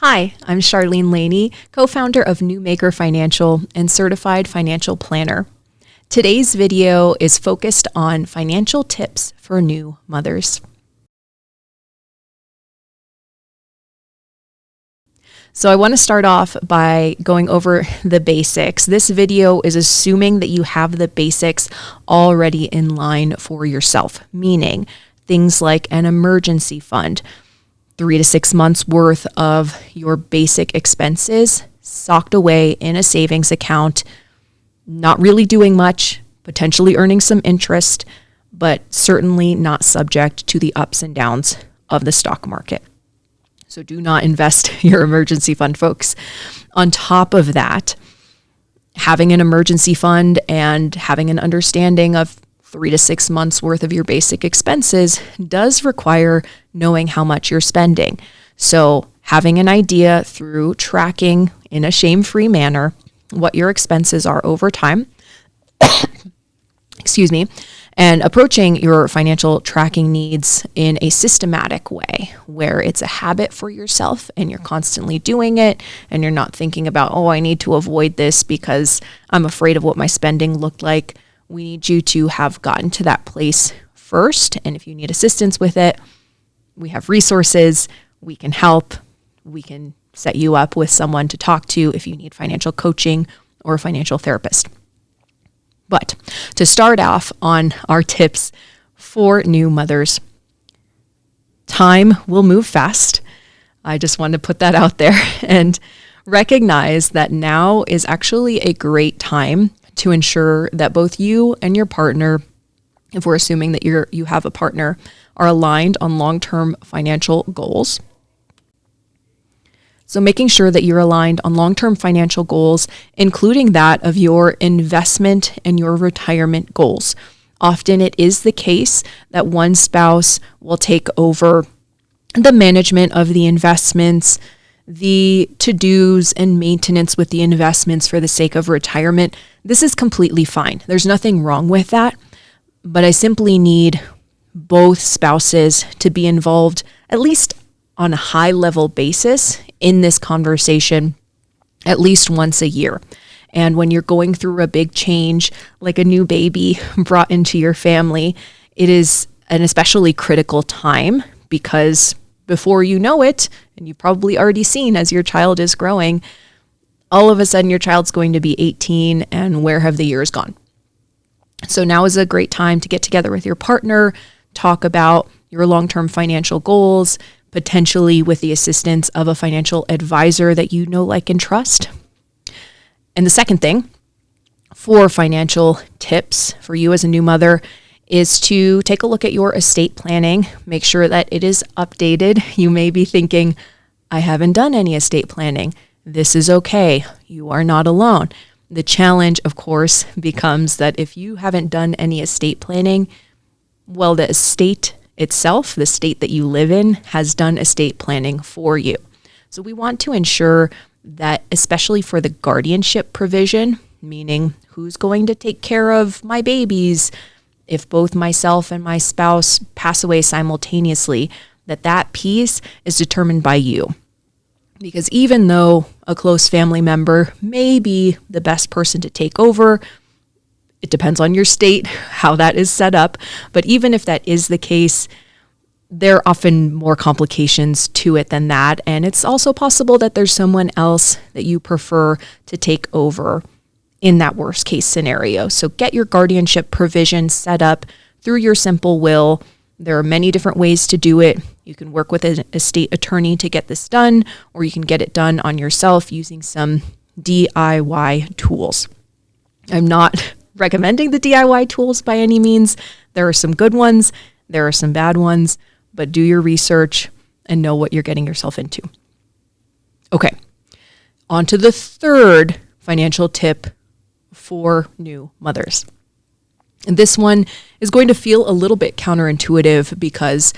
Hi, I'm Charlene Laney, co-founder of Newmaker Financial and certified financial planner. Today's video is focused on financial tips for new mothers. So I want to start off by going over the basics. This video is assuming that you have the basics already in line for yourself, meaning things like an emergency fund, 3 to 6 months worth of your basic expenses socked away in a savings account, not really doing much, potentially earning some interest, but certainly not subject to the ups and downs of the stock market. So do not invest your emergency fund, folks. On top of that, having an emergency fund and having an understanding of 3 to 6 months worth of your basic expenses does require knowing how much you're spending. So having an idea through tracking in a shame-free manner what your expenses are over time, and approaching your financial tracking needs in a systematic way where it's a habit for yourself and you're constantly doing it and you're not thinking about, oh, I need to avoid this because I'm afraid of what my spending looked like. We need you to have gotten to that place first. And if you need assistance with it, we have resources, we can help, we can set you up with someone to talk to if you need financial coaching or a financial therapist. But to start off on our tips for new mothers, time will move fast. I just wanted to put that out there and recognize that now is actually a great time to ensure that both you and your partner, if we're assuming that you have a partner, are aligned on long-term financial goals. So making sure that you're aligned on long-term financial goals, including that of your investment and your retirement goals. Often it is the case that one spouse will take over the management of the investments, the to-dos and maintenance with the investments for the sake of retirement. This is completely fine. There's nothing wrong with that, but I simply need both spouses to be involved, at least on a high level basis, in this conversation at least once a year. And when you're going through a big change, like a new baby brought into your family, it is an especially critical time because before you know it, and you've probably already seen as your child is growing, all of a sudden your child's going to be 18 and where have the years gone? So now is a great time to get together with your partner, talk about your long-term financial goals, potentially with the assistance of a financial advisor that you know, like, and trust. And the second thing for financial tips for you as a new mother is to take a look at your estate planning, make sure that it is updated. You may be thinking, I haven't done any estate planning. This is okay. You are not alone. The challenge, of course, becomes that if you haven't done any estate planning, well, the estate itself, the state that you live in, has done estate planning for you. So we want to ensure that, especially for the guardianship provision, meaning who's going to take care of my babies if both myself and my spouse pass away simultaneously, that piece is determined by you. Because even though a close family member may be the best person to take over, it depends on your state, how that is set up. But even if that is the case, there are often more complications to it than that. And it's also possible that there's someone else that you prefer to take over in that worst case scenario. So get your guardianship provision set up through your simple will. There are many different ways to do it. You can work with an estate attorney to get this done, or you can get it done on yourself using some DIY tools. I'm not recommending the DIY tools by any means. There are some good ones, there are some bad ones, but do your research and know what you're getting yourself into. Okay, on to the third financial tip for new mothers. And this one is going to feel a little bit counterintuitive because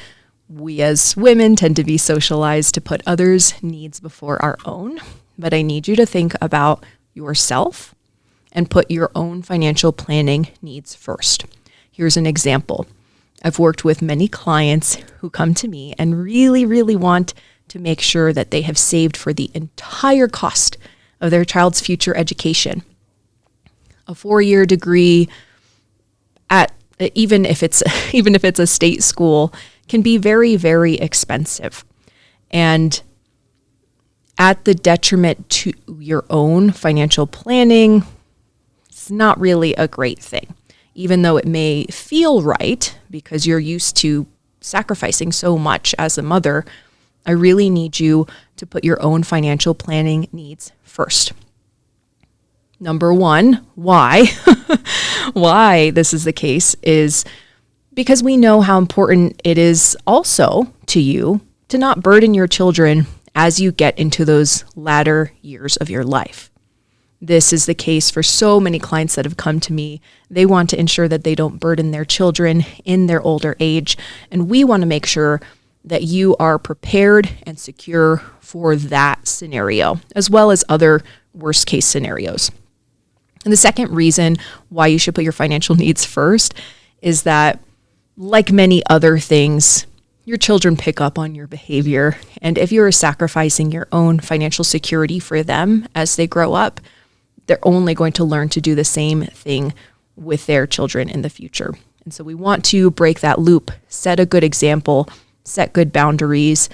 we as women tend to be socialized to put others' needs before our own. But I need you to think about yourself and put your own financial planning needs first. Here's an example. I've worked with many clients who come to me and really, really want to make sure that they have saved for the entire cost of their child's future education. A 4-year degree at even if it's a state school can be very, very expensive, and at the detriment to your own financial planning. It's not really a great thing, even though it may feel right because you're used to sacrificing so much as a mother. I really need you to put your own financial planning needs first. Number one, why this is the case is because we know how important it is also to you to not burden your children as you get into those latter years of your life. This is the case for so many clients that have come to me. They want to ensure that they don't burden their children in their older age, and we want to make sure that you are prepared and secure for that scenario, as well as other worst case scenarios. And the second reason why you should put your financial needs first is that, like many other things, your children pick up on your behavior. And if you're sacrificing your own financial security for them as they grow up, they're only going to learn to do the same thing with their children in the future. And so we want to break that loop, set a good example, set good boundaries,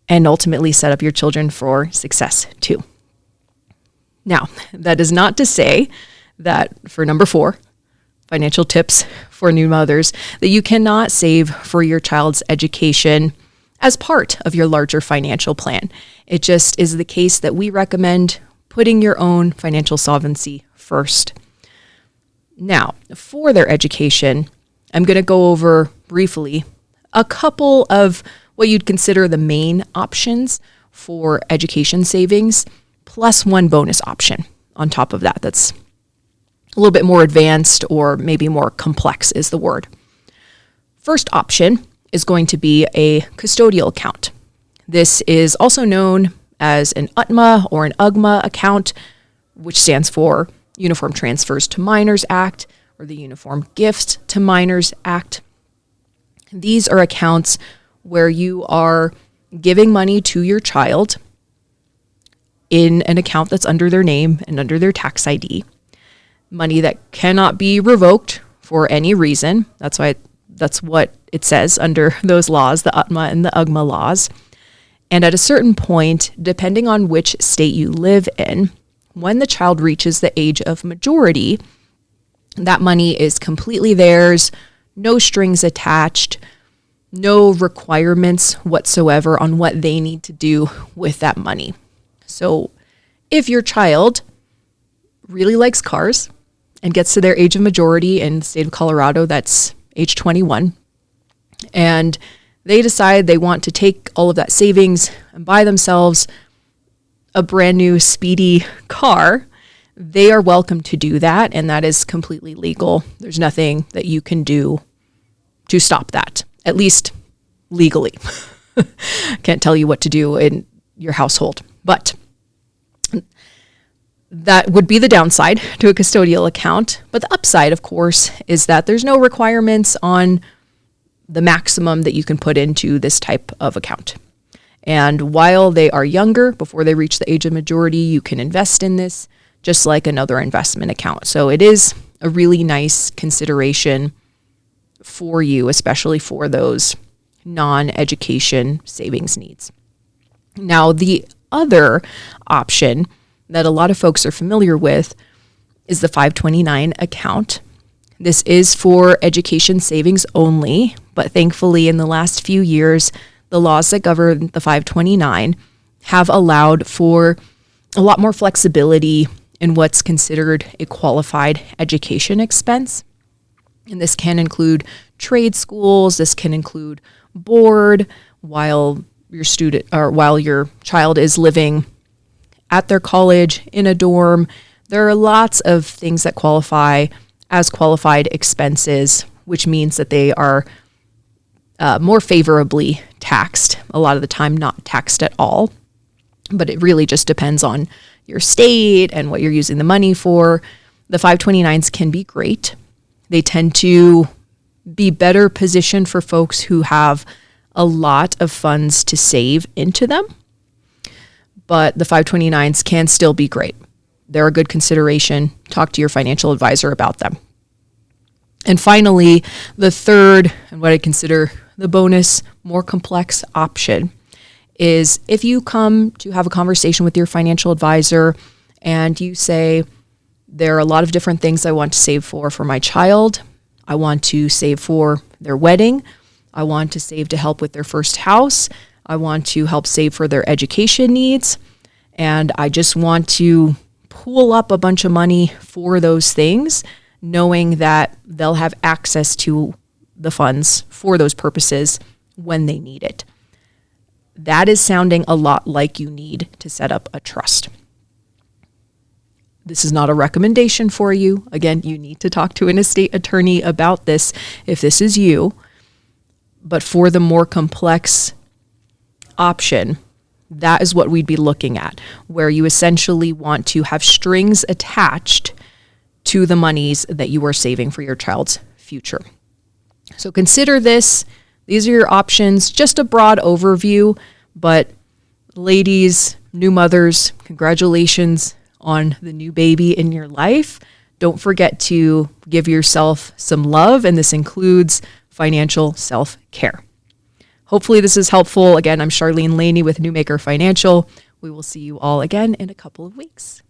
and ultimately set up your children for success too. Now, that is not to say that for number 4, financial tips for new mothers, that you cannot save for your child's education as part of your larger financial plan. It just is the case that we recommend putting your own financial solvency first. Now, for their education, I'm going to go over briefly a couple of what you'd consider the main options for education savings, plus one bonus option on top of that that's a little bit more advanced or maybe more complex is the word. First option is going to be a custodial account. This is also known as an UTMA or an UGMA account, which stands for Uniform Transfers to Minors Act or the Uniform Gifts to Minors Act. These are accounts where you are giving money to your child in an account that's under their name and under their tax ID. Money that cannot be revoked for any reason. That's what it says under those laws, the UTMA and the UGMA laws. And at a certain point, depending on which state you live in, when the child reaches the age of majority, that money is completely theirs, no strings attached, no requirements whatsoever on what they need to do with that money. So if your child really likes cars and gets to their age of majority in the state of Colorado, that's age 21, and they decide they want to take all of that savings and buy themselves a brand new speedy car, they are welcome to do that, and that is completely legal. There's nothing that you can do to stop that, at least legally. Can't tell you what to do in your household, but that would be the downside to a custodial account. But the upside, of course, is that there's no requirements on the maximum that you can put into this type of account. And while they are younger, before they reach the age of majority, you can invest in this just like another investment account. So it is a really nice consideration for you, especially for those non-education savings needs. Now, the other option that a lot of folks are familiar with is the 529 account. This is for education savings only, but thankfully in the last few years, the laws that govern the 529 have allowed for a lot more flexibility in what's considered a qualified education expense. And this can include trade schools, this can include board while your child is living at their college in a dorm. There are lots of things that qualify as qualified expenses, which means that they are more favorably taxed, a lot of the time not taxed at all. But it really just depends on your state and what you're using the money for. The 529s can be great. They tend to be better positioned for folks who have a lot of funds to save into them, but the 529s can still be great. They're a good consideration. Talk to your financial advisor about them. And finally, the third, and what I consider the bonus, more complex option, is if you come to have a conversation with your financial advisor and you say, there are a lot of different things I want to save for my child. I want to save for their wedding. I want to save to help with their first house. I want to help save for their education needs. And I just want to pool up a bunch of money for those things, knowing that they'll have access to the funds for those purposes when they need it. That is sounding a lot like you need to set up a trust. This is not a recommendation for you. Again, you need to talk to an estate attorney about this if this is you. But for the more complex option, that is what we'd be looking at, where you essentially want to have strings attached to the monies that you are saving for your child's future. So consider this. These are your options, just a broad overview, but ladies, new mothers, congratulations on the new baby in your life. Don't forget to give yourself some love, and this includes financial self-care. Hopefully this is helpful. Again, I'm Charlene Laney with Newmaker Financial. We will see you all again in a couple of weeks.